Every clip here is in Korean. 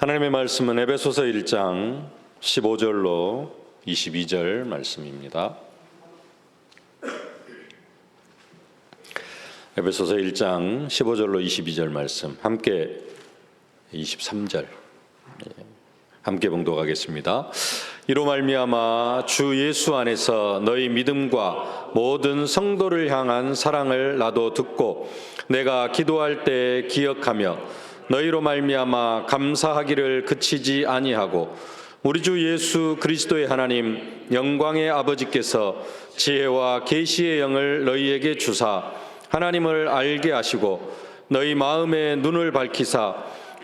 하나님의 말씀은 에베소서 1장 15절로 22절 말씀입니다. 에베소서 1장 15절로 22절 말씀 함께 23절 함께 봉독하겠습니다. 이로 말미암아 주 예수 안에서 너희 믿음과 모든 성도를 향한 사랑을 나도 듣고 내가 기도할 때 기억하며 너희로 말미암아 감사하기를 그치지 아니하고 우리 주 예수 그리스도의 하나님 영광의 아버지께서 지혜와 계시의 영을 너희에게 주사 하나님을 알게 하시고 너희 마음의 눈을 밝히사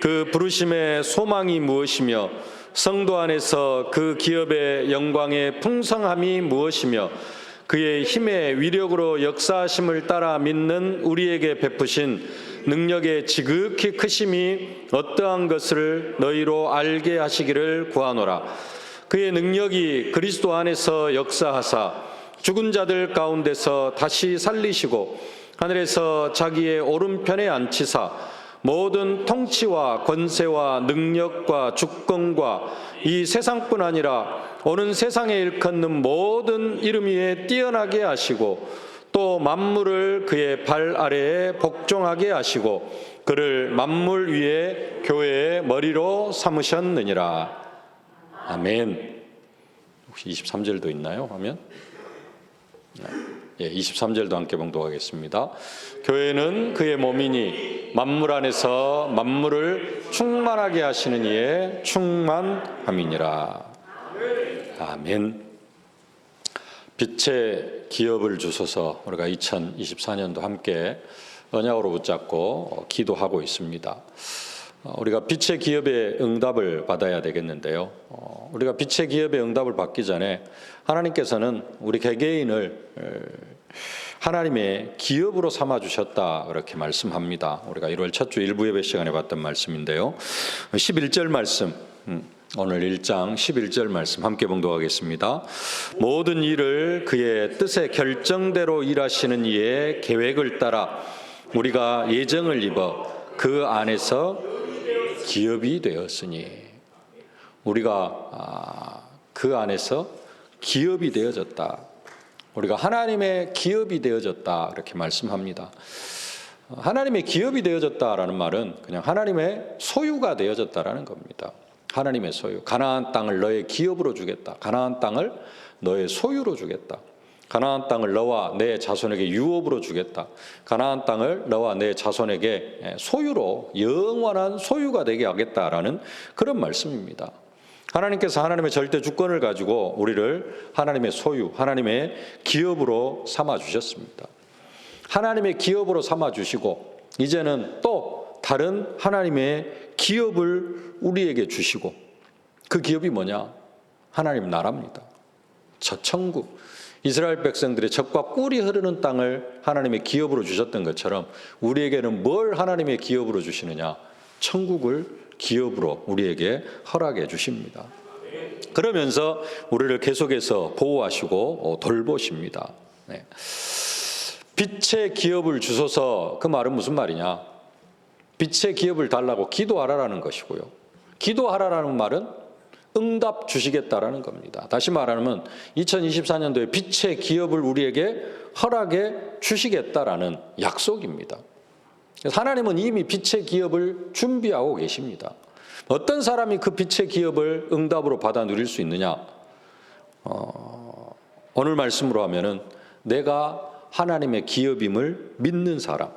그 부르심의 소망이 무엇이며 성도 안에서 그 기업의 영광의 풍성함이 무엇이며 그의 힘의 위력으로 역사하심을 따라 믿는 우리에게 베푸신 능력의 지극히 크심이 어떠한 것을 너희로 알게 하시기를 구하노라. 그의 능력이 그리스도 안에서 역사하사 죽은 자들 가운데서 다시 살리시고 하늘에서 자기의 오른편에 앉히사 모든 통치와 권세와 능력과 주권과 이 세상뿐 아니라 오는 세상에 일컫는 모든 이름 위에 뛰어나게 하시고 또 만물을 그의 발 아래에 복종하게 하시고 그를 만물 위에 교회의 머리로 삼으셨느니라. 아멘. 혹시 23절도 있나요? 하면 23절도 함께 봉독하겠습니다. 교회는 그의 몸이니 만물 안에서 만물을 충만하게 하시는 이의 충만함이니라. 아멘. 빛의 기업을 주소서 우리가 2024년도 함께 언약으로 붙잡고 기도하고 있습니다. 우리가 빛의 기업의 응답을 받아야 되겠는데요. 우리가 빛의 기업의 응답을 받기 전에 하나님께서는 우리 개개인을 하나님의 기업으로 삼아주셨다 그렇게 말씀합니다. 우리가 1월 첫 주 일부 예배 시간에 봤던 말씀인데요. 11절 말씀 오늘 1장 11절 말씀 함께 봉독하겠습니다. 모든 일을 그의 뜻의 결정대로 일하시는 이의 계획을 따라 우리가 예정을 입어 그 안에서 기업이 되었으니 우리가 그 안에서 기업이 되어졌다. 우리가 하나님의 기업이 되어졌다 이렇게 말씀합니다. 하나님의 기업이 되어졌다라는 말은 그냥 하나님의 소유가 되어졌다라는 겁니다. 하나님의 소유. 가나안 땅을 너의 기업으로 주겠다. 가나안 땅을 너의 소유로 주겠다. 가나안 땅을 너와 내 자손에게 유업으로 주겠다. 가나안 땅을 너와 내 자손에게 소유로 영원한 소유가 되게 하겠다라는 그런 말씀입니다. 하나님께서 하나님의 절대 주권을 가지고 우리를 하나님의 소유, 하나님의 기업으로 삼아 주셨습니다. 하나님의 기업으로 삼아 주시고 이제는 또 다른 하나님의 기업을 우리에게 주시고 그 기업이 뭐냐? 하나님 나라입니다. 저 천국. 이스라엘 백성들의 젖과 꿀이 흐르는 땅을 하나님의 기업으로 주셨던 것처럼 우리에게는 뭘 하나님의 기업으로 주시느냐? 천국을 기업으로 우리에게 허락해 주십니다. 그러면서 우리를 계속해서 보호하시고 돌보십니다. 네. 빛의 기업을 주소서 그 말은 무슨 말이냐? 빛의 기업을 달라고 기도하라라는 것이고요. 기도하라라는 말은 응답 주시겠다라는 겁니다. 다시 말하면 2024년도에 빛의 기업을 우리에게 허락해 주시겠다라는 약속입니다. 하나님은 이미 빛의 기업을 준비하고 계십니다. 어떤 사람이 그 빛의 기업을 응답으로 받아 누릴 수 있느냐? 오늘 말씀으로 하면은 내가 하나님의 기업임을 믿는 사람,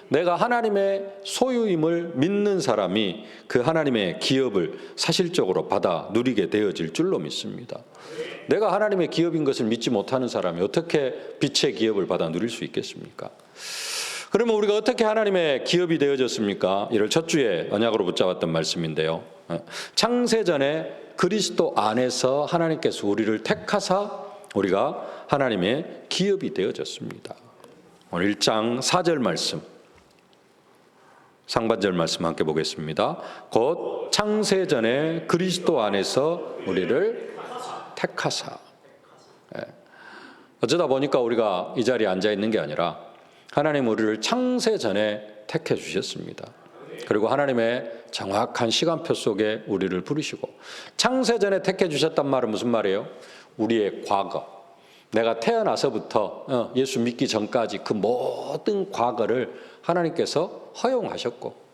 내가 하나님의 소유임을 믿는 사람이 그 하나님의 기업을 사실적으로 받아 누리게 되어질 줄로 믿습니다. 내가 하나님의 기업인 것을 믿지 못하는 사람이 어떻게 빛의 기업을 받아 누릴 수 있겠습니까? 그러면 우리가 어떻게 하나님의 기업이 되어졌습니까? 이를 첫 주에 언약으로 붙잡았던 말씀인데요. 창세전에 그리스도 안에서 하나님께서 우리를 택하사 우리가 하나님의 기업이 되어졌습니다. 오늘 1장 4절 말씀, 상반절 말씀 함께 보겠습니다. 곧 창세전에 그리스도 안에서 우리를 택하사. 어쩌다 보니까 우리가 이 자리에 앉아 있는 게 아니라 하나님 우리를 창세전에 택해 주셨습니다. 그리고 하나님의 정확한 시간표 속에 우리를 부르시고, 창세전에 택해 주셨단 말은 무슨 말이에요? 우리의 과거, 내가 태어나서부터 예수 믿기 전까지 그 모든 과거를 하나님께서 허용하셨고,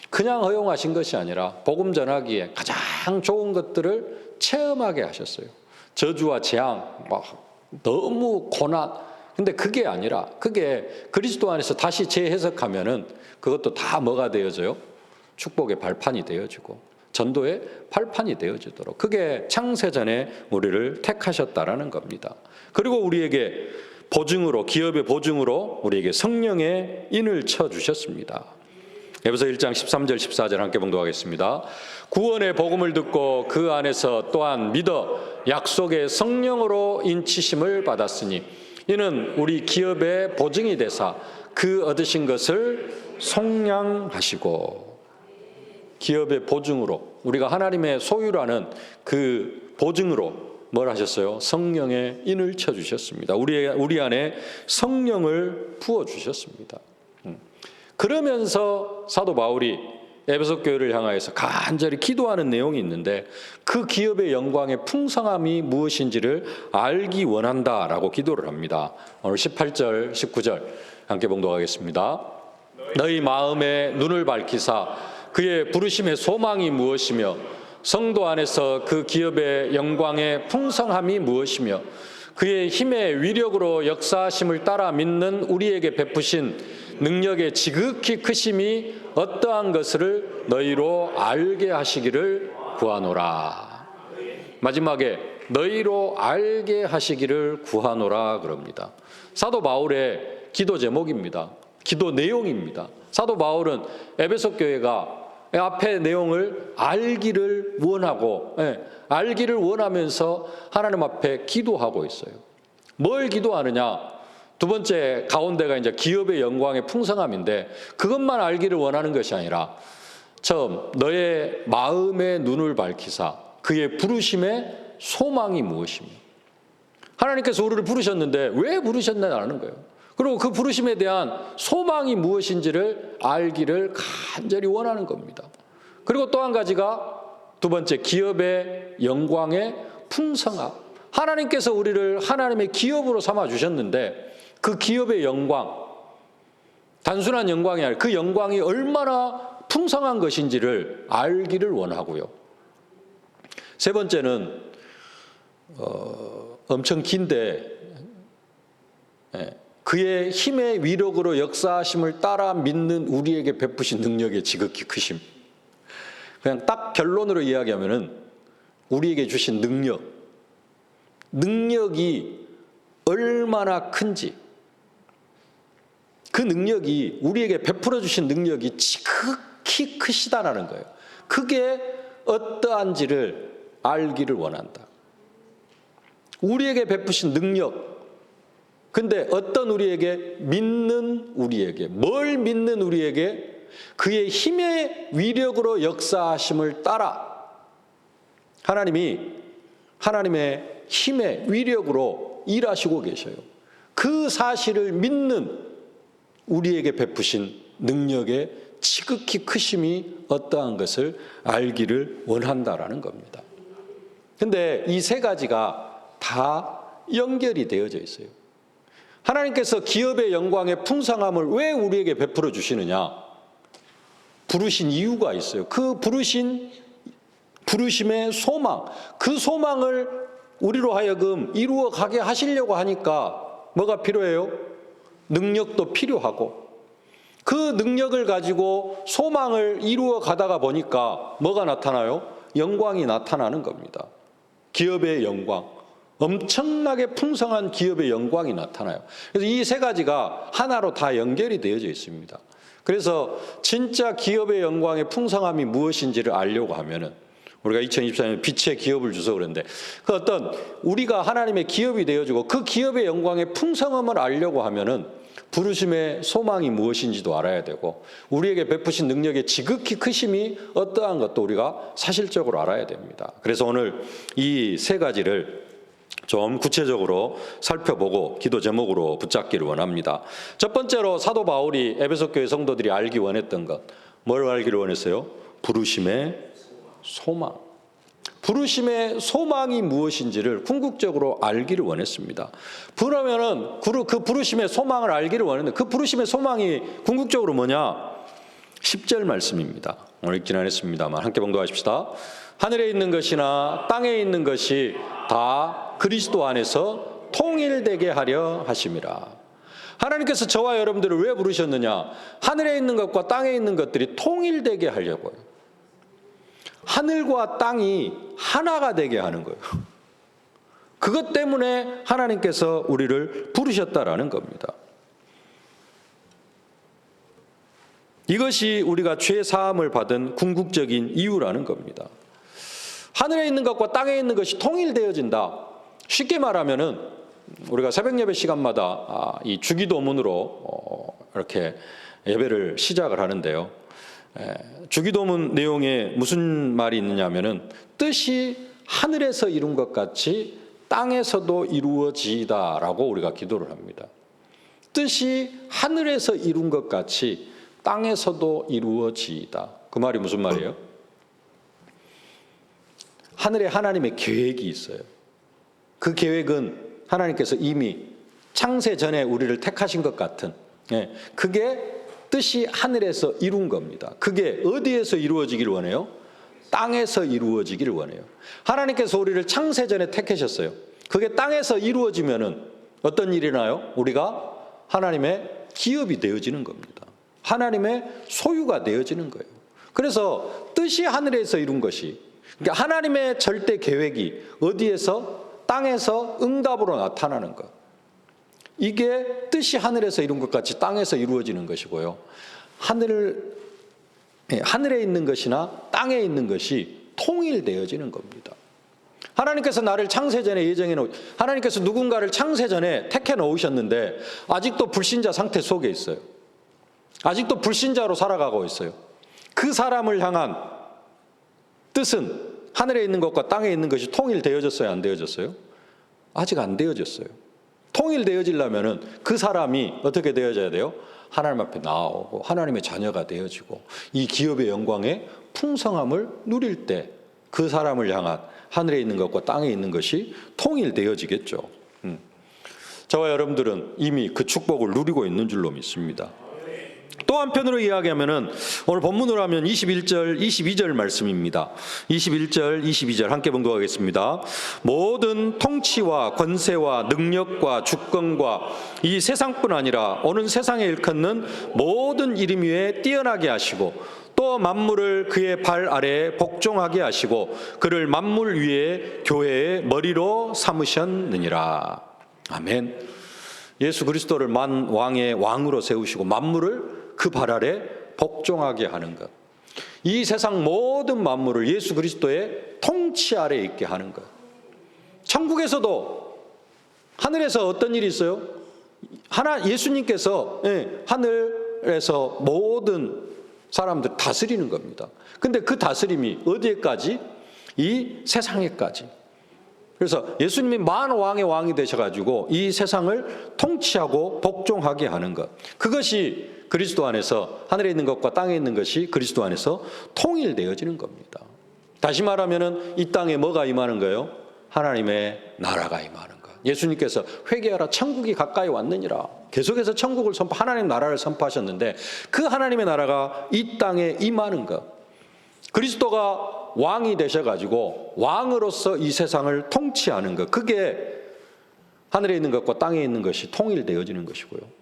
그냥 허용하신 것이 아니라 복음 전하기에 가장 좋은 것들을 체험하게 하셨어요. 저주와 재앙, 막 너무 고난. 근데 그게 아니라, 그게 그리스도 안에서 다시 재해석하면은 그것도 다 뭐가 되어져요? 축복의 발판이 되어지고 전도의 발판이 되어지도록, 그게 창세전에 우리를 택하셨다라는 겁니다. 그리고 우리에게 보증으로, 기업의 보증으로 우리에게 성령의 인을 쳐주셨습니다. 에베소 1장 13절 14절 함께 봉독하겠습니다. 구원의 복음을 듣고 그 안에서 또한 믿어 약속의 성령으로 인치심을 받았으니 이는 우리 기업의 보증이 되사 그 얻으신 것을 속량하시고, 기업의 보증으로, 우리가 하나님의 소유라는 그 보증으로 뭘 하셨어요? 성령의 인을 쳐주셨습니다. 우리 안에 성령을 부어주셨습니다. 그러면서 사도 바울이 에베소 교회를 향하여서 간절히 기도하는 내용이 있는데, 그 기업의 영광의 풍성함이 무엇인지를 알기 원한다라고 기도를 합니다. 오늘 18절 19절 함께 봉독하겠습니다. 너희 마음의 눈을 밝히사 그의 부르심의 소망이 무엇이며 성도 안에서 그 기업의 영광의 풍성함이 무엇이며 그의 힘의 위력으로 역사하심을 따라 믿는 우리에게 베푸신 능력의 지극히 크심이 어떠한 것을 너희로 알게 하시기를 구하노라. 마지막에 너희로 알게 하시기를 구하노라 그럽니다. 사도 바울의 기도 제목입니다. 기도 내용입니다. 사도 바울은 에베소 교회가 앞의 내용을 알기를 원하고, 알기를 원하면서 하나님 앞에 기도하고 있어요. 뭘 기도하느냐? 두 번째 가운데가 이제 기업의 영광의 풍성함인데, 그것만 알기를 원하는 것이 아니라 처음 너의 마음의 눈을 밝히사 그의 부르심의 소망이 무엇이며, 하나님께서 우리를 부르셨는데 왜 부르셨느냐는 거예요. 그리고 그 부르심에 대한 소망이 무엇인지를 알기를 간절히 원하는 겁니다. 그리고 또 한 가지가 두 번째, 기업의 영광의 풍성함. 하나님께서 우리를 하나님의 기업으로 삼아 주셨는데 그 기업의 영광, 단순한 영광이 아니라 그 영광이 얼마나 풍성한 것인지를 알기를 원하고요. 세 번째는 엄청 긴데, 그의 힘의 위력으로 역사하심을 따라 믿는 우리에게 베푸신 능력의 지극히 크심. 그냥 딱 결론으로 이야기하면은 우리에게 주신 능력이 얼마나 큰지, 그 능력이, 우리에게 베풀어 주신 능력이 지극히 크시다라는 거예요. 그게 어떠한지를 알기를 원한다. 우리에게 베푸신 능력, 근데 어떤 우리에게? 믿는 우리에게. 뭘 믿는 우리에게? 그의 힘의 위력으로 역사하심을 따라 하나님이 하나님의 힘의 위력으로 일하시고 계셔요. 그 사실을 믿는 우리에게 베푸신 능력의 지극히 크심이 어떠한 것을 알기를 원한다라는 겁니다. 근데 이 세 가지가 다 연결이 되어져 있어요. 하나님께서 기업의 영광의 풍성함을 왜 우리에게 베풀어 주시느냐? 부르신 이유가 있어요. 그 부르심의 소망, 그 소망을 우리로 하여금 이루어 가게 하시려고 하니까 뭐가 필요해요? 능력도 필요하고, 그 능력을 가지고 소망을 이루어 가다가 보니까 뭐가 나타나요? 영광이 나타나는 겁니다. 기업의 영광, 엄청나게 풍성한 기업의 영광이 나타나요. 그래서 이 세 가지가 하나로 다 연결이 되어져 있습니다. 그래서 진짜 기업의 영광의 풍성함이 무엇인지를 알려고 하면은, 우리가 2024년에 빛의 기업을 주서 그런데, 그 어떤 우리가 하나님의 기업이 되어지고 그 기업의 영광의 풍성함을 알려고 하면은 부르심의 소망이 무엇인지도 알아야 되고, 우리에게 베푸신 능력의 지극히 크심이 어떠한 것도 우리가 사실적으로 알아야 됩니다. 그래서 오늘 이 세 가지를 좀 구체적으로 살펴보고 기도 제목으로 붙잡기를 원합니다. 첫 번째로 사도 바울이 에베소 교회 성도들이 알기 원했던 것, 뭘 알기를 원했어요? 부르심의 소망. 부르심의 소망이 무엇인지를 궁극적으로 알기를 원했습니다. 그러면은 그 부르심의 소망을 알기를 원했는데 그 부르심의 소망이 궁극적으로 뭐냐? 10절 말씀입니다. 오늘 읽긴 안 했습니다만 함께 봉독하십시다. 하늘에 있는 것이나 땅에 있는 것이 다 그리스도 안에서 통일되게 하려 하심이라. 하나님께서 저와 여러분들을 왜 부르셨느냐? 하늘에 있는 것과 땅에 있는 것들이 통일되게 하려고요. 하늘과 땅이 하나가 되게 하는 거예요. 그것 때문에 하나님께서 우리를 부르셨다라는 겁니다. 이것이 우리가 죄 사함을 받은 궁극적인 이유라는 겁니다. 하늘에 있는 것과 땅에 있는 것이 통일되어진다. 쉽게 말하면은 우리가 새벽 예배 시간마다 이 주기도문으로 이렇게 예배를 시작을 하는데요. 주기도문 내용에 무슨 말이 있느냐면은 뜻이 하늘에서 이룬 것 같이 땅에서도 이루어지다라고 우리가 기도를 합니다. 뜻이 하늘에서 이룬 것 같이 땅에서도 이루어지다. 그 말이 무슨 말이에요? 하늘에 하나님의 계획이 있어요. 그 계획은 하나님께서 이미 창세 전에 우리를 택하신 것 같은, 그게 뜻이 하늘에서 이룬 겁니다. 그게 어디에서 이루어지기를 원해요? 땅에서 이루어지기를 원해요. 하나님께서 우리를 창세 전에 택하셨어요. 그게 땅에서 이루어지면은 어떤 일이 나요? 우리가 하나님의 기업이 되어지는 겁니다. 하나님의 소유가 되어지는 거예요. 그래서 뜻이 하늘에서 이룬 것이, 그러니까 하나님의 절대 계획이 어디에서? 땅에서 응답으로 나타나는 것. 이게 뜻이 하늘에서 이룬 것 같이 땅에서 이루어지는 것이고요. 하늘에 있는 것이나 땅에 있는 것이 통일되어지는 겁니다. 하나님께서 나를 창세전에 예정해 놓으, 하나님께서 누군가를 창세전에 택해 놓으셨는데 아직도 불신자 상태 속에 있어요. 아직도 불신자로 살아가고 있어요. 그 사람을 향한 뜻은 하늘에 있는 것과 땅에 있는 것이 통일되어졌어요? 안 되어졌어요? 아직 안 되어졌어요. 통일되어지려면은 그 사람이 어떻게 되어져야 돼요? 하나님 앞에 나오고 하나님의 자녀가 되어지고 이 기업의 영광의 풍성함을 누릴 때 그 사람을 향한 하늘에 있는 것과 땅에 있는 것이 통일되어지겠죠. 저와 여러분들은 이미 그 축복을 누리고 있는 줄로 믿습니다. 또 한편으로 이야기하면은 오늘 본문으로 하면 21절, 22절 말씀입니다. 21절, 22절 함께 봉독하겠습니다. 모든 통치와 권세와 능력과 주권과 이 세상뿐 아니라 오는 세상에 일컫는 모든 이름 위에 뛰어나게 하시고 또 만물을 그의 발 아래에 복종하게 하시고 그를 만물 위에 교회의 머리로 삼으셨느니라. 아멘. 예수 그리스도를 만왕의 왕으로 세우시고 만물을 그 발 아래 복종하게 하는 것. 이 세상 모든 만물을 예수 그리스도의 통치 아래에 있게 하는 것. 천국에서도 하늘에서 어떤 일이 있어요? 예수님께서 하늘에서 모든 사람들 다스리는 겁니다. 근데 그 다스림이 어디에까지? 이 세상에까지. 그래서 예수님이 만왕의 왕이 되셔가지고 이 세상을 통치하고 복종하게 하는 것. 그것이 그리스도 안에서 하늘에 있는 것과 땅에 있는 것이 그리스도 안에서 통일되어지는 겁니다. 다시 말하면은 이 땅에 뭐가 임하는 거예요? 하나님의 나라가 임하는 것. 예수님께서 회개하라 천국이 가까이 왔느니라. 계속해서 천국을 하나님 나라를 선포하셨는데 그 하나님의 나라가 이 땅에 임하는 것. 그리스도가 왕이 되셔가지고 왕으로서 이 세상을 통치하는 것. 그게 하늘에 있는 것과 땅에 있는 것이 통일되어지는 것이고요.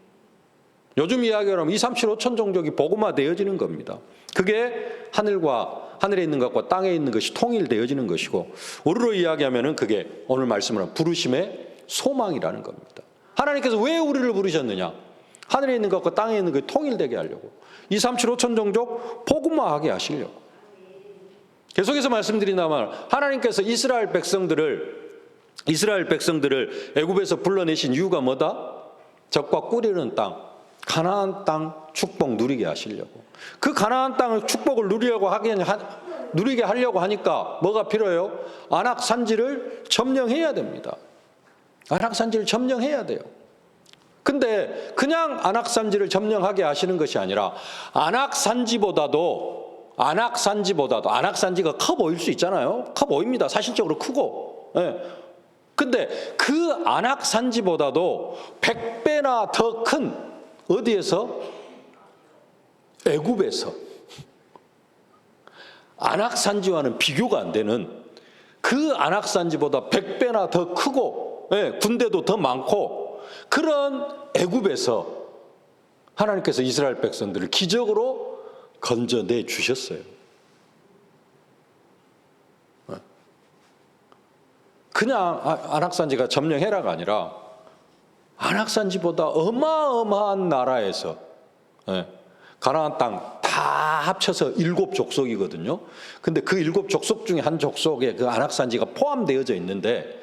요즘 이야기로 하면 2, 3, 7, 5천 종족이 복음화되어지는 겁니다. 그게 하늘에 있는 것과 땅에 있는 것이 통일되어지는 것이고 우리로 이야기하면 그게 오늘 말씀으로 부르심의 소망이라는 겁니다. 하나님께서 왜 우리를 부르셨느냐? 하늘에 있는 것과 땅에 있는 것이 통일되게 하려고. 2, 3, 7, 5천 종족 복음화하게 하시려고. 계속해서 말씀드린다면 하나님께서 이스라엘 백성들을 애굽에서 불러내신 이유가 뭐다? 적과 꿀이는 땅, 가나안 땅 축복 누리게 하시려고. 그 가나안 땅을 축복을 누리게 하려고 하니까 뭐가 필요해요? 안악산지를 점령해야 됩니다. 안악산지를 점령해야 돼요. 근데 그냥 안악산지를 점령하게 하시는 것이 아니라 안악산지보다도 안악산지보다도, 안악산지가 커 보일 수 있잖아요. 커 보입니다. 사실적으로 크고. 예. 근데 그 안악산지보다도 100배나 더 큰, 어디에서? 애굽에서. 안악산지와는 비교가 안 되는 그 안악산지보다 100배나 더 크고, 예, 군대도 더 많고, 그런 애굽에서 하나님께서 이스라엘 백성들을 기적으로 건져내 주셨어요. 그냥 안악산지가 점령해라가 아니라 안악산지보다 어마어마한 나라에서, 예, 가나안 땅 다 합쳐서 7족속이거든요. 근데 그 7족속 중에 한 족속에 그 안악산지가 포함되어져 있는데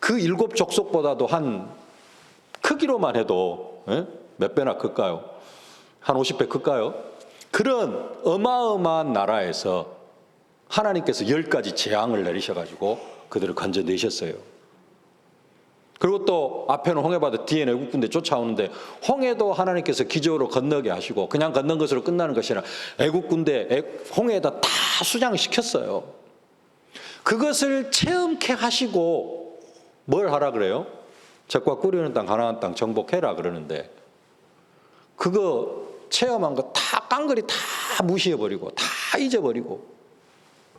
그 7족속보다도 한 크기로만 해도, 예? 몇 배나 클까요? 한 50배 클까요? 그런 어마어마한 나라에서 하나님께서 10가지 재앙을 내리셔가지고 그들을 건져내셨어요. 그리고 또 앞에는 홍해바다, 뒤에는 애국 군대 쫓아오는데 홍해도 하나님께서 기적으로 건너게 하시고 그냥 건넌 것으로 끝나는 것이 아니라 애국 군대 홍해에다 다 수장시켰어요. 그것을 체험케 하시고 뭘 하라 그래요? 적과 꿀이는 땅 가나안 땅 정복해라 그러는데 그거 체험한 거 다 깡그리 다 무시해버리고 다 잊어버리고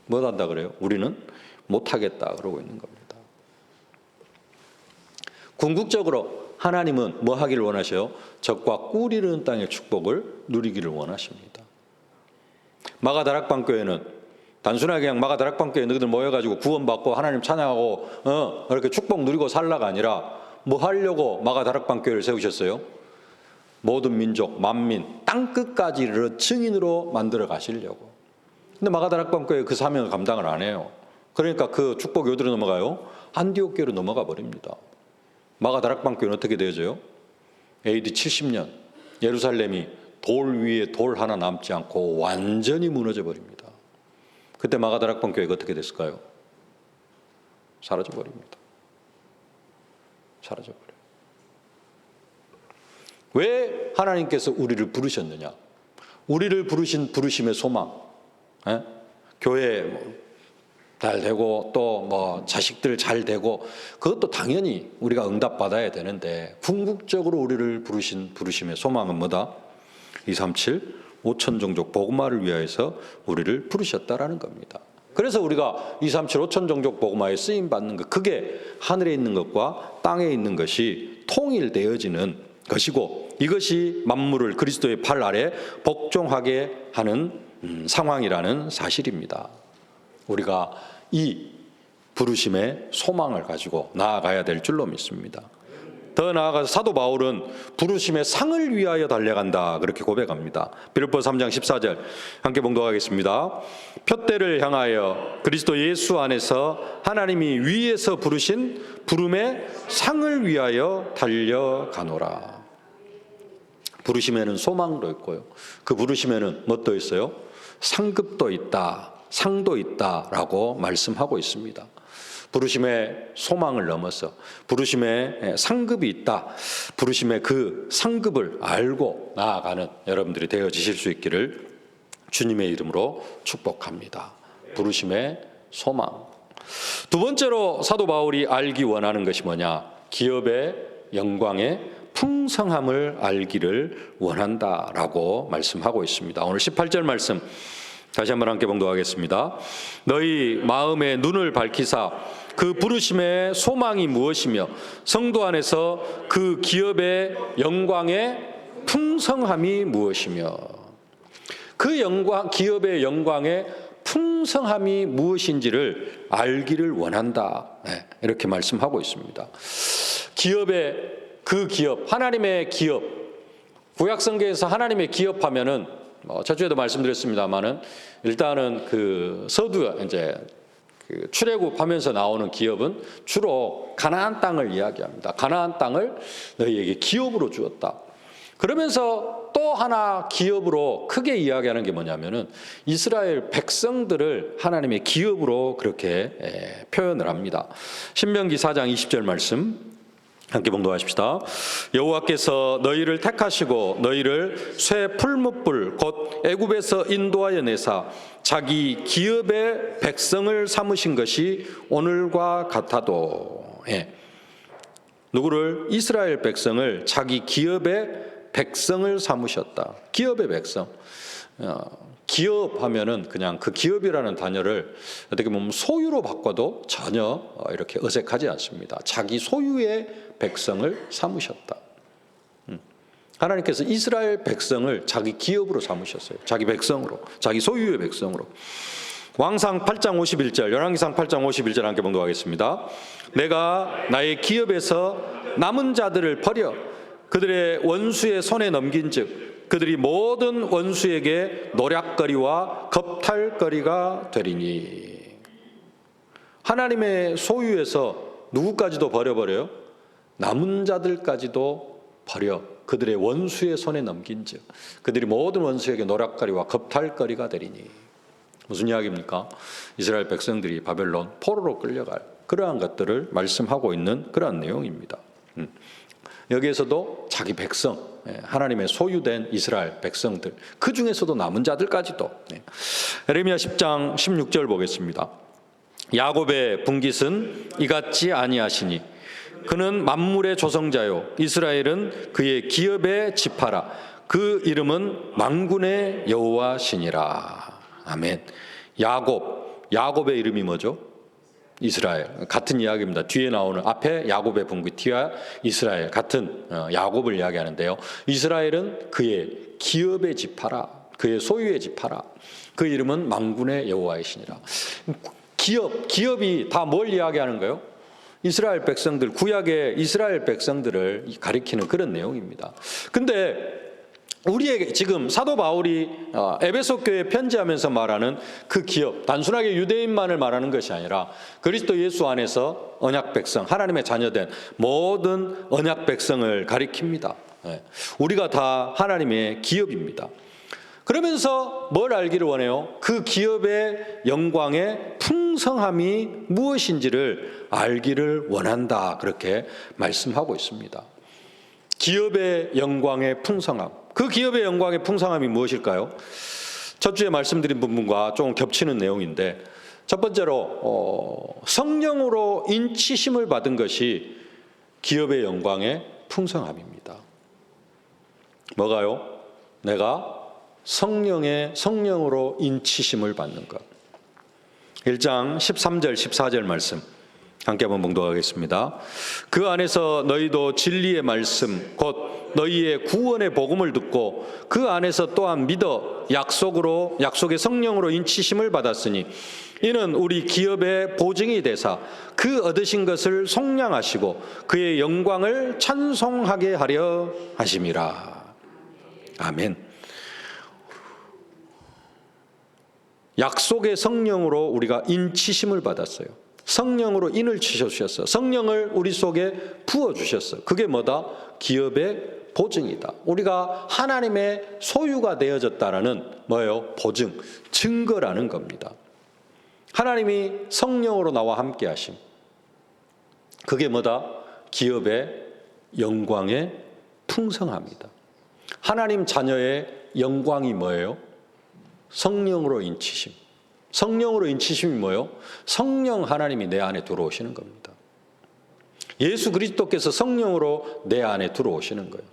뭐 한다 그래요? 우리는 못하겠다 그러고 있는 겁니다. 궁극적으로 하나님은 뭐 하기를 원하셔요? 적과 꿀 이르는 땅의 축복을 누리기를 원하십니다. 마가다락방 교회는 단순하게 그냥 마가다락방 교회 너희들 모여가지고 구원받고 하나님 찬양하고 이렇게 축복 누리고 살라가 아니라 뭐 하려고 마가다락방 교회를 세우셨어요? 모든 민족, 만민, 땅끝까지 이르러 증인으로 만들어 가시려고. 근데 마가다락방 교회 그 사명을 감당을 안 해요. 그러니까 그 축복이 어디로 넘어가요? 안디옥 교회로 넘어가 버립니다. 마가다락방 교회는 어떻게 되어져요? AD 70년 예루살렘이 돌 위에 돌 하나 남지 않고 완전히 무너져 버립니다. 그때 마가다락방 교회가 어떻게 됐을까요? 사라져 버립니다. 사라져 버려요. 왜 하나님께서 우리를 부르셨느냐? 우리를 부르신 부르심의 소망, 교회 잘 되고 또 뭐 자식들 잘 되고 그것도 당연히 우리가 응답받아야 되는데 궁극적으로 우리를 부르신 부르심의 소망은 뭐다? 237 5천 종족 복음화를 위하여서 우리를 부르셨다라는 겁니다. 그래서 우리가 237 5천 종족 복음화에 쓰임 받는 것, 그게 하늘에 있는 것과 땅에 있는 것이 통일되어지는 것이고 이것이 만물을 그리스도의 발 아래 복종하게 하는 상황이라는 사실입니다. 우리가 이 부르심의 소망을 가지고 나아가야 될 줄로 믿습니다. 더 나아가서 사도 바울은 부르심의 상을 위하여 달려간다 그렇게 고백합니다. 빌립보서 3장 14절 함께 봉독하겠습니다. 표대를 향하여 그리스도 예수 안에서 하나님이 위에서 부르신 부름의 상을 위하여 달려가노라. 부르심에는 소망도 있고요. 그 부르심에는 뭣도 있어요? 상급도 있다, 상도 있다라고 말씀하고 있습니다. 부르심의 소망을 넘어서 부르심의 상급이 있다. 부르심의 그 상급을 알고 나아가는 여러분들이 되어지실 수 있기를 주님의 이름으로 축복합니다. 부르심의 소망. 두 번째로 사도 바울이 알기 원하는 것이 뭐냐? 기업의 영광의 풍성함을 알기를 원한다라고 말씀하고 있습니다. 오늘 18절 말씀 다시 한번 함께 봉독하겠습니다. 너희 마음의 눈을 밝히사 그 부르심의 소망이 무엇이며 성도 안에서 그 기업의 영광의 풍성함이 무엇이며 그 영광, 기업의 영광의 풍성함이 무엇인지를 알기를 원한다. 이렇게 말씀하고 있습니다. 기업의 그 기업, 하나님의 기업, 구약성경에서 하나님의 기업하면은 저주에도 말씀드렸습니다만은 일단은 그 서두 이제 그 출애굽하면서 나오는 기업은 주로 가나안 땅을 이야기합니다. 가나안 땅을 너희에게 기업으로 주었다. 그러면서 또 하나 기업으로 크게 이야기하는 게 뭐냐면은 이스라엘 백성들을 하나님의 기업으로 그렇게 표현을 합니다. 신명기 4장 20절 말씀 함께 봉독하십시다. 여호와께서 너희를 택하시고 너희를 쇠 풀무불 누구를 곧 애굽에서 인도하여 내사 자기 기업의 백성을 삼으신 것이 오늘과 같아도. 누구를? 이스라엘 백성을 자기 기업의 백성을 삼으셨다. 기업의 백성. 기업하면은 그냥 그 기업이라는 단어를 어떻게 보면 소유로 바꿔도 전혀 이렇게 어색하지 않습니다. 자기 소유의 백성을 삼으셨다. 하나님께서 이스라엘 백성을 자기 기업으로 삼으셨어요. 자기 백성으로, 자기 소유의 백성으로. 왕상 8장 51절, 열왕기상 8장 51절 함께 봉독하겠습니다. 내가 나의 기업에서 남은 자들을 버려 그들의 원수의 손에 넘긴즉 그들이 모든 원수에게 노략거리와 겁탈거리가 되리니. 하나님의 소유에서 누구까지도 버려버려요? 남은 자들까지도 버려 그들의 원수의 손에 넘긴즉 그들이 모든 원수에게 노략거리와 겁탈거리가 되리니. 무슨 이야기입니까? 이스라엘 백성들이 바벨론 포로로 끌려갈 그러한 것들을 말씀하고 있는 그러한 내용입니다. 여기에서도 자기 백성, 하나님의 소유된 이스라엘 백성들, 그 중에서도 남은 자들까지도. 에레미야 10장 16절 보겠습니다. 야곱의 분깃은 이같지 아니하시니 그는 만물의 조성자요 이스라엘은 그의 기업의 지파라. 그 이름은 만군의 여호와시니라. 아멘. 야곱의 이름이 뭐죠? 이스라엘. 같은 이야기입니다. 뒤에 나오는 앞에 야곱의 분깃과 이스라엘 같은 야곱을 이야기하는데요. 이스라엘은 그의 기업의 지파라. 그의 소유의 지파라. 그 이름은 만군의 여호와이시니라. 기업이 다 뭘 이야기하는 거예요? 이스라엘 백성들, 구약의 이스라엘 백성들을 가리키는 그런 내용입니다. 근데 우리에게 지금 사도 바울이 에베소 교회에 편지하면서 말하는 그 기업, 단순하게 유대인만을 말하는 것이 아니라 그리스도 예수 안에서 언약 백성, 하나님의 자녀된 모든 언약 백성을 가리킵니다. 우리가 다 하나님의 기업입니다. 그러면서 뭘 알기를 원해요? 그 기업의 영광의 풍성함이 무엇인지를 알기를 원한다. 그렇게 말씀하고 있습니다. 기업의 영광의 풍성함. 그 기업의 영광의 풍성함이 무엇일까요? 첫 주에 말씀드린 부분과 조금 겹치는 내용인데, 첫 번째로 성령으로 인치심을 받은 것이 기업의 영광의 풍성함입니다. 뭐가요? 내가 성령으로 인치심을 받는 것. 1장 13절 14절 말씀 함께 한번 봉독하겠습니다. 그 안에서 너희도 진리의 말씀 곧 너희의 구원의 복음을 듣고 그 안에서 또한 믿어 약속의 성령으로 인치심을 받았으니 이는 우리 기업의 보증이 되사 그 얻으신 것을 속량하시고 그의 영광을 찬송하게 하려 하심이라. 아멘. 약속의 성령으로 우리가 인치심을 받았어요. 성령으로 인을 치셔주셨어요. 성령을 우리 속에 부어주셨어요. 그게 뭐다? 기업의 보증이다. 우리가 하나님의 소유가 되어졌다라는 뭐예요? 보증, 증거라는 겁니다. 하나님이 성령으로 나와 함께 하심. 그게 뭐다? 기업의 영광의 풍성함이다. 하나님 자녀의 영광이 뭐예요? 성령으로 인치심. 성령으로 인치심이 뭐예요? 성령 하나님이 내 안에 들어오시는 겁니다. 예수 그리스도께서 성령으로 내 안에 들어오시는 거예요.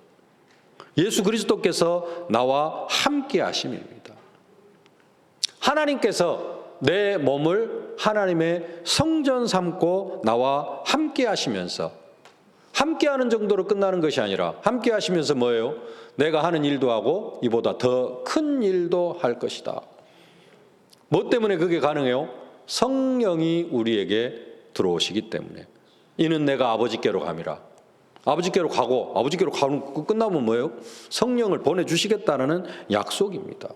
예수 그리스도께서 나와 함께 하심입니다. 하나님께서 내 몸을 하나님의 성전 삼고 나와 함께 하시면서, 함께 하는 정도로 끝나는 것이 아니라 함께 하시면서 뭐예요? 내가 하는 일도 하고 이보다 더 큰 일도 할 것이다. 뭐 때문에 그게 가능해요? 성령이 우리에게 들어오시기 때문에. 이는 내가 아버지께로 감이라. 아버지께로 가고 아버지께로 가는 거 끝나면 뭐예요? 성령을 보내주시겠다는 약속입니다.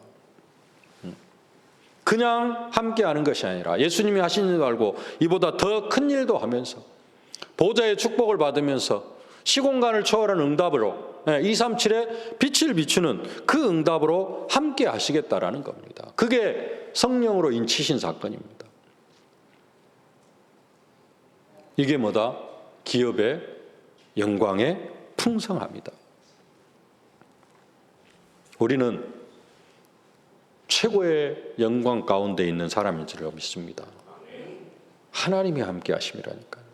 그냥 함께 하는 것이 아니라 예수님이 하신 일도 알고 이보다 더 큰 일도 하면서 보좌의 축복을 받으면서 시공간을 초월한 응답으로 237의 빛을 비추는 그 응답으로 함께 하시겠다라는 겁니다. 그게 성령으로 인치신 사건입니다. 이게 뭐다? 기업의 영광의 풍성함이다. 우리는 최고의 영광 가운데 있는 사람인 줄 믿습니다. 하나님이 함께 하심이라니까요.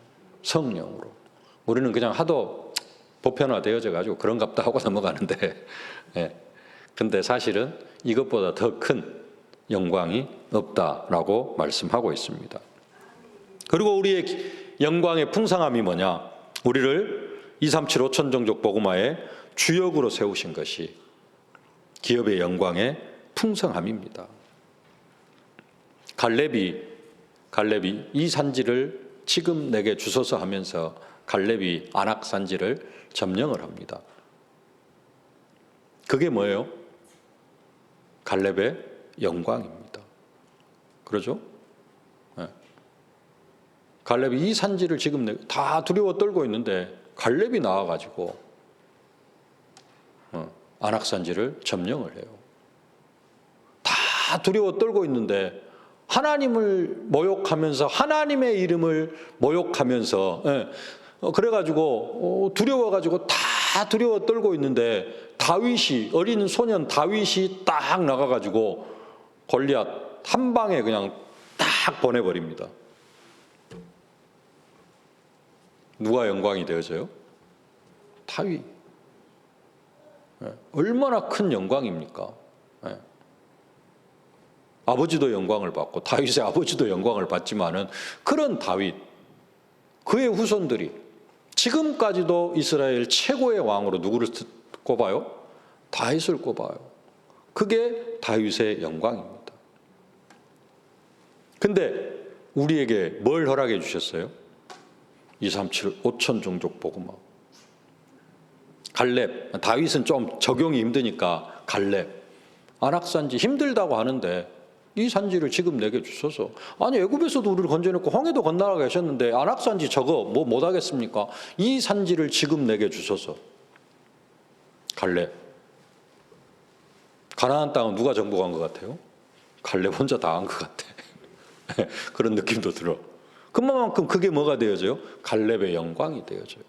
성령으로. 우리는 그냥 하도 보편화되어져 가지고 그런갑다 하고 넘어가는데, 근데 사실은 이것보다 더 큰 영광이 없다라고 말씀하고 있습니다. 그리고 우리의 영광의 풍성함이 뭐냐? 우리를 237 5천 종족 복음화의 주역으로 세우신 것이 기업의 영광의 풍성함입니다. 갈렙이 이 산지를 지금 내게 주소서 하면서 갈렙이 아낙 산지를 점령을 합니다. 그게 뭐예요? 갈렙의 영광입니다. 그러죠? 네. 갈렙이 이 산지를 지금 다 두려워 떨고 있는데 갈렙이 나와가지고 아낙 산지를 점령을 해요. 다 두려워 떨고 있는데 하나님을 모욕하면서 하나님의 이름을 모욕하면서 그래가지고 두려워가지고 다 두려워 떨고 있는데 다윗이 어린 소년 다윗이 딱 나가가지고 골리앗 한 방에 그냥 딱 보내버립니다. 누가 영광이 되어져요? 다윗. 얼마나 큰 영광입니까? 아버지도 영광을 받고 다윗의 아버지도 영광을 받지만은 그런 다윗, 그의 후손들이 지금까지도 이스라엘 최고의 왕으로 누구를 꼽아요? 다윗을 꼽아요. 그게 다윗의 영광입니다. 근데 우리에게 뭘 허락해 주셨어요? 237 5천 종족 복음화. 갈렙, 다윗은 좀 적용이 힘드니까 갈렙. 아낙 산지 힘들다고 하는데 이 산지를 지금 내게 주소서. 아니 애굽에서도 우리를 건져내고 홍해도 건너가게 하셨는데 아낙 산지 저거 뭐 못하겠습니까? 이 산지를 지금 내게 주소서. 갈렙. 가나안 땅은 누가 정복한 것 같아요? 갈렙 혼자 다 한 것 같아. 그런 느낌도 들어. 그만큼 그게 뭐가 되어져요? 갈렙의 영광이 되어져요.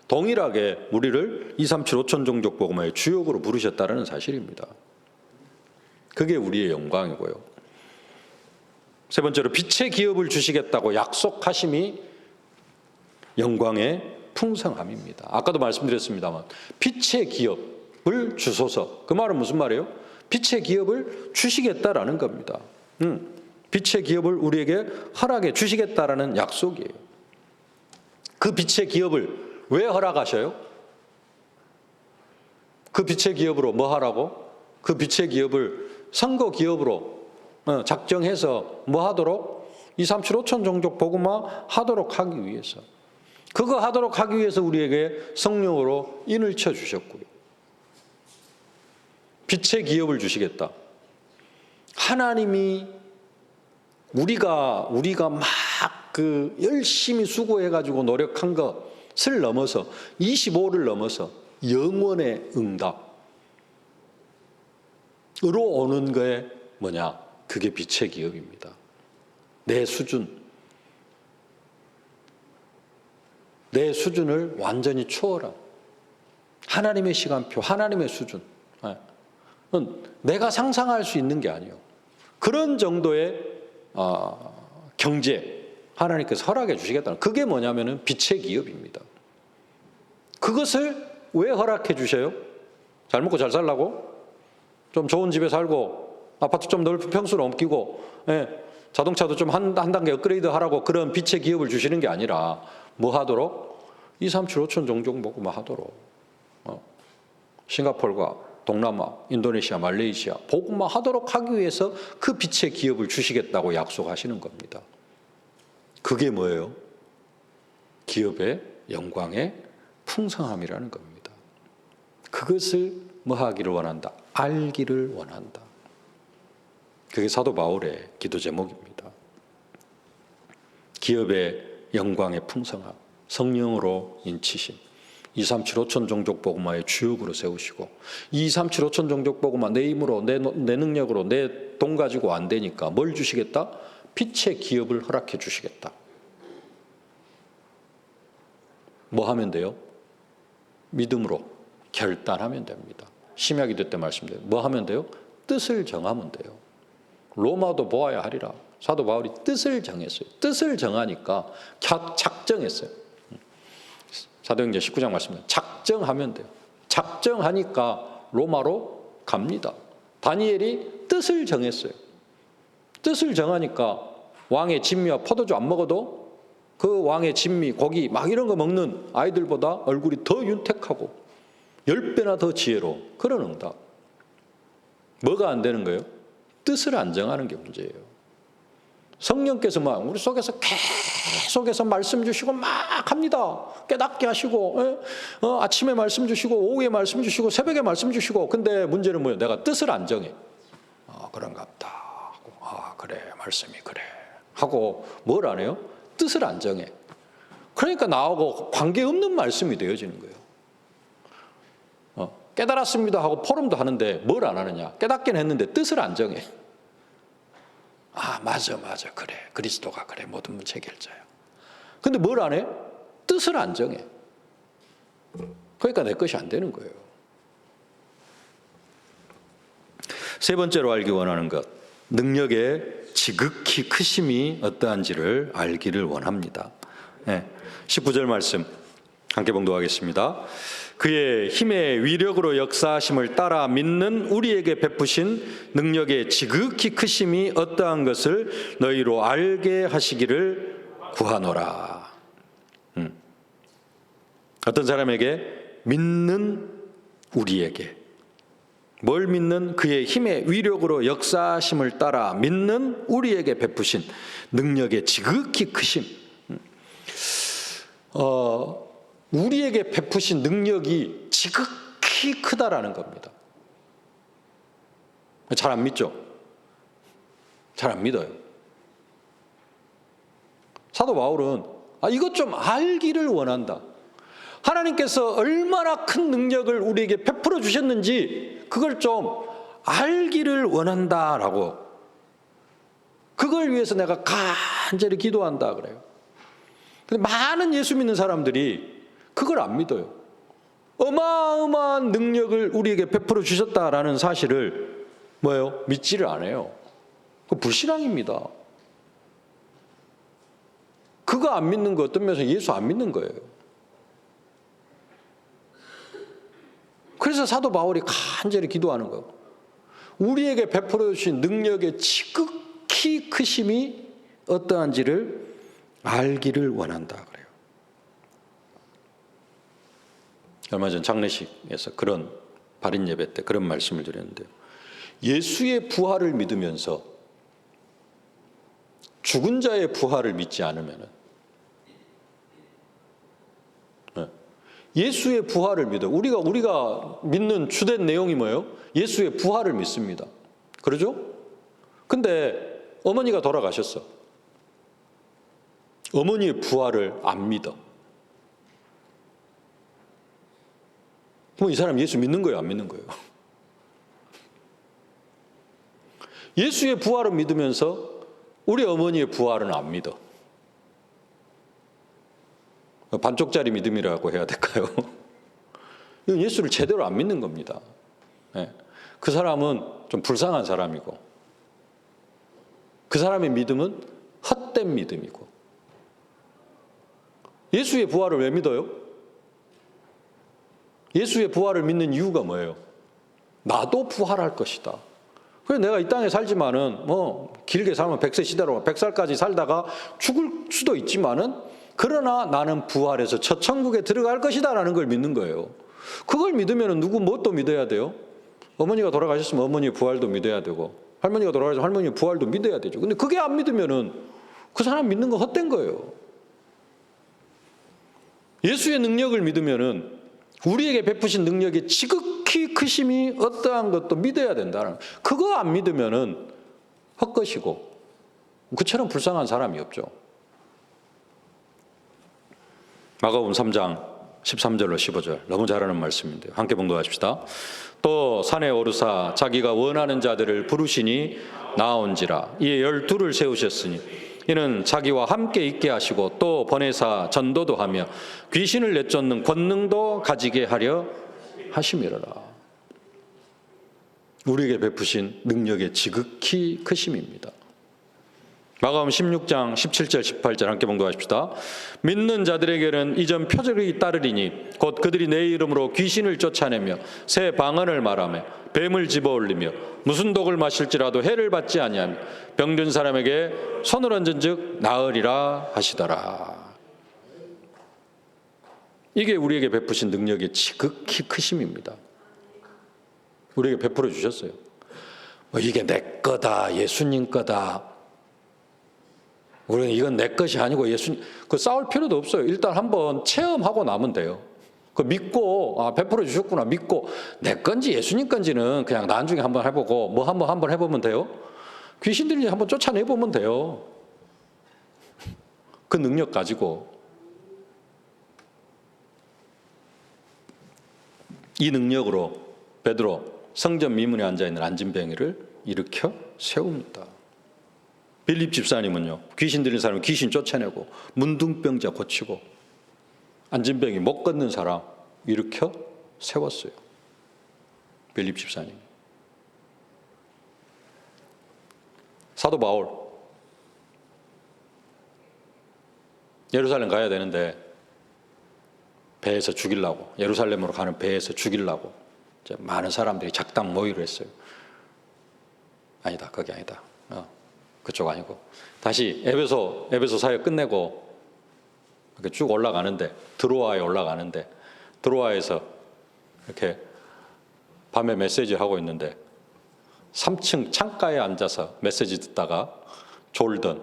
동일하게 우리를 237 5천 종족 복음화의 주역으로 부르셨다는 사실입니다. 그게 우리의 영광이고요. 세 번째로 빛의 기업을 주시겠다고 약속하심이 영광의 풍성함입니다. 아까도 말씀드렸습니다만 빛의 기업을 주소서. 그 말은 무슨 말이에요? 빛의 기업을 주시겠다라는 겁니다. 빛의 기업을 우리에게 허락해 주시겠다라는 약속이에요. 그 빛의 기업을 왜 허락하셔요? 그 빛의 기업으로 뭐 하라고? 그 빛의 기업을 선거 기업으로 작정해서 뭐 하도록? 237 5천 종족 복음화 하도록 하기 위해서. 그거 하도록 하기 위해서 우리에게 성령으로 인을 쳐 주셨고요. 빛의 기업을 주시겠다. 하나님이 우리가 막 그 열심히 수고해가지고 노력한 것을 넘어서 25를 넘어서 영원의 응답으로 오는 게 뭐냐? 그게 빛의 기업입니다. 내 수준을 완전히 초월한 하나님의 시간표, 하나님의 수준. 내가 상상할 수 있는 게 아니에요. 그런 정도의 경제 하나님께서 허락해 주시겠다는, 그게 뭐냐면은 빛의 기업입니다. 그것을 왜 허락해 주셔요? 잘 먹고 잘 살라고? 좀 좋은 집에 살고 아파트 좀 넓은 평수로 옮기고 자동차도 좀 한 단계 업그레이드 하라고 그런 빛의 기업을 주시는 게 아니라 뭐 하도록? 237 5천 종족 복음화 하도록. 싱가포르과 동남아, 인도네시아, 말레이시아 복음화 하도록 하기 위해서 그 빛의 기업을 주시겠다고 약속하시는 겁니다. 그게 뭐예요? 기업의 영광의 풍성함이라는 겁니다. 그것을 뭐 하기를 원한다? 알기를 원한다. 그게 사도 바울의 기도 제목입니다. 기업의 영광의 풍성함, 성령으로 인치심, 237 5천 종족 복음화의 주역으로 세우시고, 237 5천 종족 복음화 내 힘으로 내 능력으로 내 돈 가지고 안 되니까 뭘 주시겠다? 빛의 기업을 허락해 주시겠다. 뭐 하면 돼요? 믿음으로 결단하면 됩니다. 신약기도 때 말씀드려요. 뭐 하면 돼요? 뜻을 정하면 돼요. 로마도 보아야 하리라. 사도 바울이 뜻을 정했어요. 뜻을 정하니까 작정했어요. 사도행전 19장 말씀입니다. 작정하면 돼요. 작정하니까 로마로 갑니다. 다니엘이 뜻을 정했어요. 뜻을 정하니까 왕의 진미와 포도주 안 먹어도 그 왕의 진미, 고기 막 이런 거 먹는 아이들보다 얼굴이 더 윤택하고 10배나 더 지혜로운 그런 응답. 뭐가 안 되는 거예요? 뜻을 안 정하는 게 문제예요. 성령께서 막 우리 속에서 계속해서 말씀 주시고 막 합니다. 깨닫게 하시고 아침에 말씀 주시고 오후에 말씀 주시고 새벽에 말씀 주시고 근데 문제는 뭐예요? 내가 뜻을 안 정해. 그런가 보다. 그래 말씀이 그래 하고 뭘 안 해요? 뜻을 안 정해. 그러니까 나하고 관계없는 말씀이 되어지는 거예요. 깨달았습니다 하고 포럼도 하는데 뭘 안 하느냐? 깨닫긴 했는데 뜻을 안 정해. 맞아 그래 그리스도가 그래 모든 문제 해결자야. 근데 뭘 안 해? 뜻을 안 정해. 그러니까 내 것이 안 되는 거예요. 세 번째로 알기 원하는 것, 능력의 지극히 크심이 어떠한지를 알기를 원합니다. 19절 말씀 함께 봉독하겠습니다. 그의 힘의 위력으로 역사하심을 따라 믿는 우리에게 베푸신 능력의 지극히 크심이 어떠한 것을 너희로 알게 하시기를 구하노라. 어떤 사람에게? 믿는 우리에게. 뭘 믿는? 그의 힘의 위력으로 역사하심을 따라 믿는 우리에게 베푸신 능력의 지극히 크심. 우리에게 베푸신 능력이 지극히 크다라는 겁니다. 잘 안 믿죠? 잘 안 믿어요. 사도 바울은 이것 좀 알기를 원한다. 하나님께서 얼마나 큰 능력을 우리에게 베풀어 주셨는지 그걸 좀 알기를 원한다라고. 그걸 위해서 내가 간절히 기도한다 그래요. 근데 많은 예수 믿는 사람들이 그걸 안 믿어요. 어마어마한 능력을 우리에게 베풀어 주셨다라는 사실을 뭐예요? 믿지를 않아요. 그 불신앙입니다. 그거 안 믿는 거 어떤 면에서 예수 안 믿는 거예요. 그래서 사도 바울이 간절히 기도하는 거예요. 우리에게 베풀어 주신 능력의 지극히 크심이 어떠한지를 알기를 원한다 그래요. 얼마 전 장례식에서 그런 발인 예배 때 그런 말씀을 드렸는데요. 예수의 부활을 믿으면서 죽은 자의 부활을 믿지 않으면 예수의 부활을 믿어. 우리가 믿는 주된 내용이 뭐예요? 예수의 부활을 믿습니다. 그러죠? 근데 어머니가 돌아가셨어. 어머니의 부활을 안 믿어. 그럼 이 사람 예수 믿는 거예요? 안 믿는 거예요? 예수의 부활을 믿으면서 우리 어머니의 부활은 안 믿어. 반쪽짜리 믿음이라고 해야 될까요? 이건 예수를 제대로 안 믿는 겁니다. 그 사람은 좀 불쌍한 사람이고 그 사람의 믿음은 헛된 믿음이고. 예수의 부활을 왜 믿어요? 예수의 부활을 믿는 이유가 뭐예요? 나도 부활할 것이다. 그래서 내가 이 땅에 살지만은 길게 살면 100세 시대로 100살까지 살다가 죽을 수도 있지만은 그러나 나는 부활해서 첫 천국에 들어갈 것이다 라는 걸 믿는 거예요. 그걸 믿으면 누구 뭣도 믿어야 돼요? 어머니가 돌아가셨으면 어머니의 부활도 믿어야 되고 할머니가 돌아가셔서 할머니의 부활도 믿어야 되죠. 근데 그게 안 믿으면은 그 사람 믿는 거 헛된 거예요. 예수의 능력을 믿으면은 우리에게 베푸신 능력의 지극히 크심이 어떠한 것도 믿어야 된다는, 그거 안 믿으면은 헛것이고 그처럼 불쌍한 사람이 없죠. 마가복음 3장 13절로 15절 너무 잘하는 말씀인데요. 함께 봉독하십시다. 또 산에 오르사 자기가 원하는 자들을 부르시니 나온지라. 이에 12를 세우셨으니 이는 자기와 함께 있게 하시고 또 보내사 전도도 하며 귀신을 내쫓는 권능도 가지게 하려 하심이로라. 우리에게 베푸신 능력의 지극히 크심입니다. 마가복음 16장 17절 18절 함께 봉독하십시다. 믿는 자들에게는 이전 표적이 따르리니 곧 그들이 내 이름으로 귀신을 쫓아내며 새 방언을 말하며 뱀을 집어올리며 무슨 독을 마실지라도 해를 받지 아니하며 병든 사람에게 손을 얹은즉 나으리라 하시더라. 이게 우리에게 베푸신 능력의 지극히 크심입니다. 우리에게 베풀어 주셨어요. 이게 내 거다, 예수님 거다. 우리는 이건 내 것이 아니고 예수님, 그 싸울 필요도 없어요. 일단 한번 체험하고 나면 돼요. 그 믿고, 베풀어 주셨구나 믿고, 내 건지 예수님 건지는 그냥 나중에 한번 해보고, 뭐 한번 해보면 돼요. 귀신들이 한번 쫓아내보면 돼요. 그 능력 가지고. 이 능력으로 베드로 성전 미문에 앉아있는 안진뱅이를 일으켜 세웁니다. 빌립 집사님은요, 귀신 들린 사람은 귀신 쫓아내고 문둥병자 고치고 안진병이 못 걷는 사람 일으켜 세웠어요. 빌립 집사님. 사도 바울 예루살렘 가야 되는데 배에서 죽이려고, 예루살렘으로 가는 배에서 죽이려고 많은 사람들이 작당 모의를 했어요. 아니다, 거기 아니다. 그쪽 아니고 다시 에베소 사역 끝내고 이렇게 쭉 올라가는데, 드로아에 올라가는데, 드로아에서 이렇게 밤에 메시지 하고 있는데 3층 창가에 앉아서 메시지 듣다가 졸던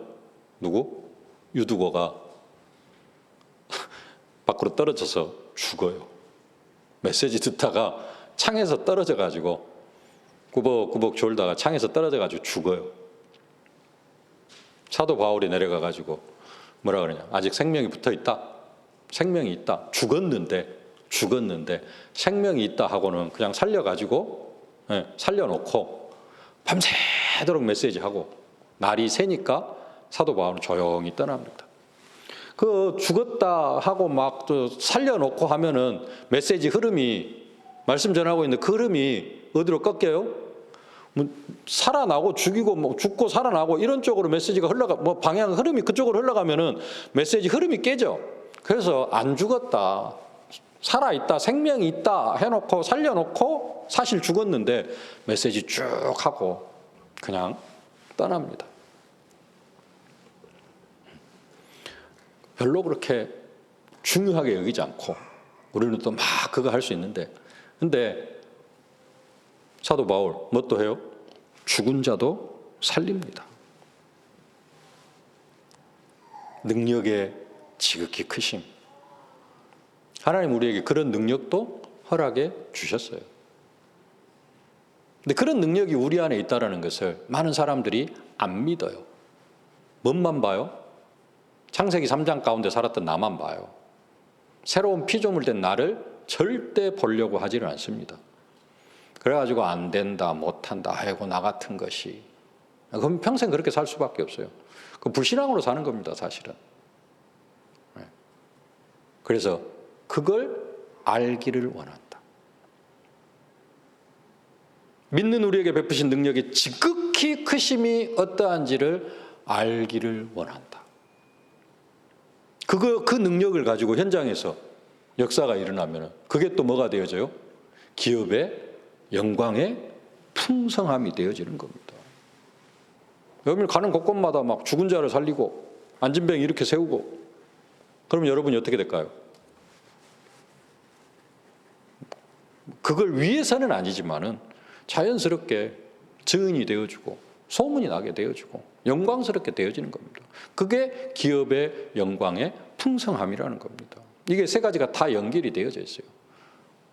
누구? 유두고가 밖으로 떨어져서 죽어요. 메시지 듣다가 창에서 떨어져 가지고 꾸벅꾸벅 졸다가 창에서 떨어져 가지고 죽어요. 사도 바울이 내려가 가지고 뭐라 그러냐, 아직 생명이 붙어 있다, 생명이 있다, 죽었는데 생명이 있다 하고는 그냥 살려가지고 살려놓고 밤새도록 메시지하고 날이 새니까 사도 바울은 조용히 떠납니다. 그 죽었다 하고 막 또 살려놓고 하면은 메시지 흐름이, 말씀 전하고 있는 그 흐름이 어디로 꺾여요? 살아나고 죽이고 뭐 죽고 살아나고 이런 쪽으로 메시지가 흘러가, 뭐 방향 흐름이 그쪽으로 흘러가면은 메시지 흐름이 깨져. 그래서 안 죽었다, 살아있다, 생명이 있다 해놓고 살려놓고 사실 죽었는데 메시지 쭉 하고 그냥 떠납니다. 별로 그렇게 중요하게 여기지 않고 우리는 또 막 그거 할 수 있는데, 근데 사도 바울 뭣도 해요? 죽은 자도 살립니다. 능력의 지극히 크심. 하나님 우리에게 그런 능력도 허락해 주셨어요. 근데 그런 능력이 우리 안에 있다는 것을 많은 사람들이 안 믿어요. 뭔만 봐요? 창세기 3장 가운데 살았던 나만 봐요. 새로운 피조물 된 나를 절대 보려고 하지는 않습니다. 그래가지고 안 된다, 못한다, 아이고 나 같은 것이. 그럼 평생 그렇게 살 수밖에 없어요. 그 불신앙으로 사는 겁니다, 사실은. 그래서 그걸 알기를 원한다. 믿는 우리에게 베푸신 능력이 지극히 크심이 어떠한지를 알기를 원한다. 그 능력을 가지고 현장에서 역사가 일어나면 그게 또 뭐가 되어져요? 기업의 영광의 풍성함이 되어지는 겁니다. 여러분 가는 곳곳마다 막 죽은 자를 살리고 안진병 이렇게 세우고, 그러면 여러분이 어떻게 될까요? 그걸 위해서는 아니지만은 자연스럽게 증인이 되어주고 소문이 나게 되어주고 영광스럽게 되어지는 겁니다. 그게 기업의 영광의 풍성함이라는 겁니다. 이게 세 가지가 다 연결이 되어져 있어요.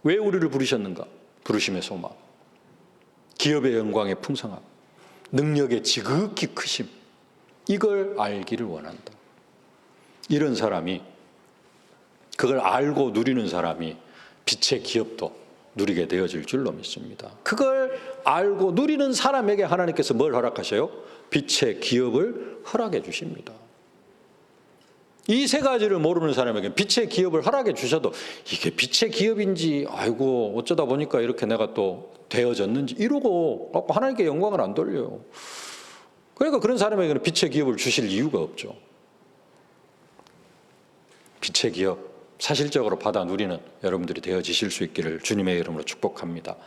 왜 우리를 부르셨는가? 부르심의 소망, 기업의 영광의 풍성함, 능력의 지극히 크심, 이걸 알기를 원한다. 이런 사람이, 그걸 알고 누리는 사람이 빛의 기업도 누리게 되어질 줄로 믿습니다. 그걸 알고 누리는 사람에게 하나님께서 뭘 허락하셔요? 빛의 기업을 허락해 주십니다. 이 세 가지를 모르는 사람에게 빛의 기업을 허락해 주셔도 이게 빛의 기업인지 아이고 어쩌다 보니까 이렇게 내가 또 되어졌는지 이러고 하나님께 영광을 안 돌려요. 그러니까 그런 사람에게는 빛의 기업을 주실 이유가 없죠. 빛의 기업 사실적으로 받아 누리는 여러분들이 되어지실 수 있기를 주님의 이름으로 축복합니다.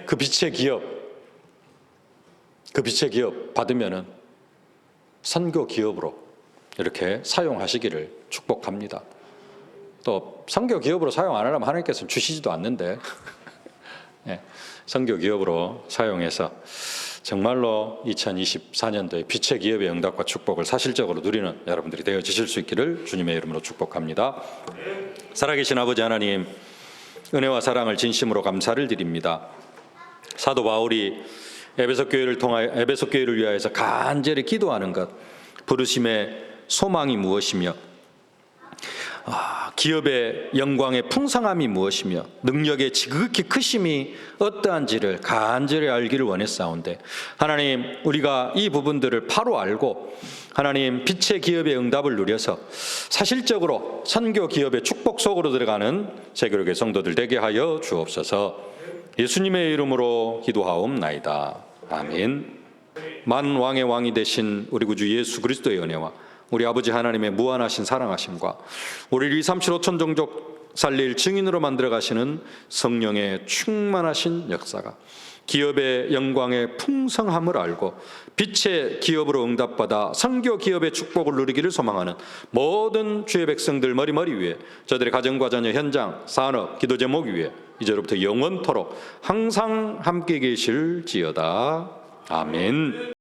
그 빛의 기업 받으면은 선교 기업으로 이렇게 사용하시기를 축복합니다. 또 선교 기업으로 사용 안 하려면 하나님께서는 주시지도 않는데 네, 선교 기업으로 사용해서 정말로 2024년도에 빛의 기업의 응답과 축복을 사실적으로 누리는 여러분들이 되어지실 수 있기를 주님의 이름으로 축복합니다. 살아계신 아버지 하나님, 은혜와 사랑을 진심으로 감사를 드립니다. 사도 바울이 에베소 교회를 위하여서 간절히 기도하는 것, 부르심의 소망이 무엇이며 기업의 영광의 풍성함이 무엇이며 능력의 지극히 크심이 어떠한지를 간절히 알기를 원했사온데 하나님, 우리가 이 부분들을 바로 알고 하나님 빛의 기업의 응답을 누려서 사실적으로 선교 기업의 축복 속으로 들어가는 세교육의 성도들 되게 하여 주옵소서. 예수님의 이름으로 기도하옵나이다. 아멘. 만왕의 왕이 되신 우리 구주 예수 그리스도의 은혜와 우리 아버지 하나님의 무한하신 사랑하심과 우리를 2, 3, 7, 5천 종족 살릴 증인으로 만들어 가시는 성령의 충만하신 역사가 기업의 영광의 풍성함을 알고 빛의 기업으로 응답받아 선교 기업의 축복을 누리기를 소망하는 모든 주의 백성들 머리머리 위에 저들의 가정과 자녀, 현장, 산업, 기도 제목 위에 이제로부터 영원토록 항상 함께 계실지어다. 아멘.